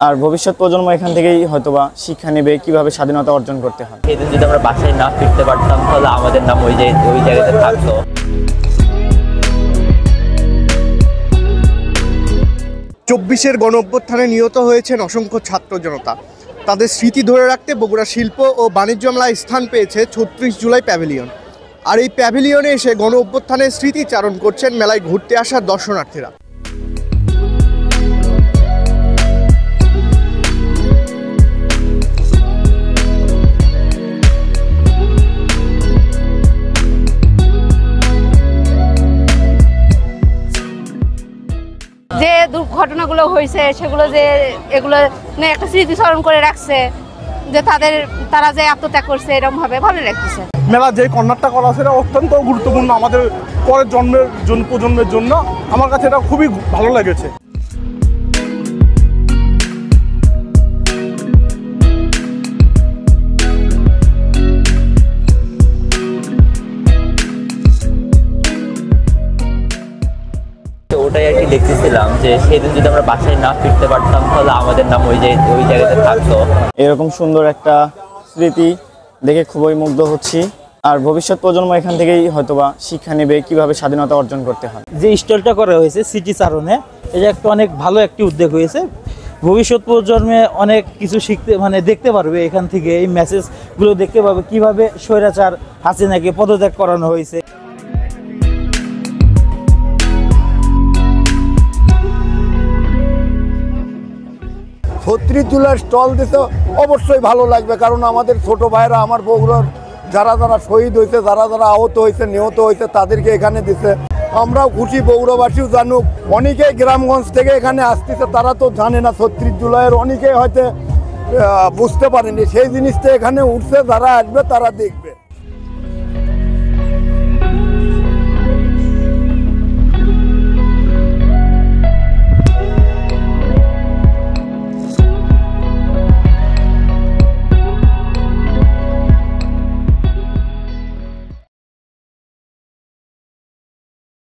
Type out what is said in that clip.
আর ভবিষ্যৎ প্রজন্ম এখান থেকেই হয়তোবা শিক্ষা নেবে কিভাবে স্বাধীনতা অর্জন করতে হয়। সেদিন যদি আমরা বাসায় না ফিরতে পারতাম তাহলে আমাদের নাম ওই জায়গাতে থাকতো। 24-এর গণ অভ্যুত্থানে নিহত হয়েছেন অসংখ্য ছাত্র জনতা। তাদের স্মৃতি ধরে রাখতে বগুড়া শিল্প ও বাণিজ্য মেলায় স্থান পেয়েছে 36 জুলাই প্যাভিলিয়ন। আর এই প্যাভিলিয়নে এসে গণ অভ্যুত্থানের স্মৃতিচারণ করছেন মেলায় ঘুরতে আসা দর্শনার্থীরা। যে দুর্ঘটনাগুলো হয়েছে সেগুলো যে এগুলো একটা স্মৃতিস্মরণ করে রাখছে, যে তারা যে আত্মত্যাগ করছে, এরকম ভাবে ভালো লাগতেছে। মেলা যে কর্নারটা করা সেটা অত্যন্ত গুরুত্বপূর্ণ আমাদের পরের প্রজন্মের জন্য। আমার কাছে এটা খুবই ভালো লেগেছে। ওটাই আর কি দেখতেছিলাম যে সেদিন যদি আমরা বাসায় না ফিরতে পারতাম তাহলে আমাদের নাম ওই জায়গাতে থাকতো। এরকম সুন্দর একটা স্মৃতি দেখে খুবই মুগ্ধ হচ্ছি। আর ভবিষ্যৎ প্রজন্ম এখান থেকেই হয়তোবা শিক্ষা নেবে কিভাবে স্বাধীনতা অর্জন করতে হয়। যে স্টলটা করা হয়েছে স্মৃতিচারণে, এটা একটা অনেক ভালো একটি উদ্যোগ হয়েছে। ভবিষ্যৎ প্রজন্মে অনেক কিছু শিখতে দেখতে পারবে এখান থেকে, এই মেসেজগুলো দেখতে পাবে কিভাবে স্বৈরাচার হাসিনাকে পদত্যাগ করানো হয়েছে। ছত্রিশ জুলাই স্টল দিতে অবশ্যই ভালো লাগবে, কারণ আমাদের ছোট ভাইরা, আমার বগুড়ার যারা শহীদ হয়েছে, যারা আহত হয়েছে, নিহত হয়েছে, তাদেরকে এখানে দিছে। আমরাও খুশি, বগুড়াবাসীও জানুক। অনেকেই গ্রামগঞ্জ থেকে এখানে আসতেছে, তারা তো জানে না 36 জুলাইয়ের, অনেকেই হয়তো বুঝতে পারেনি। সেই জিনিসটা এখানে উঠছে, যারা আসবে তারা দেখবে।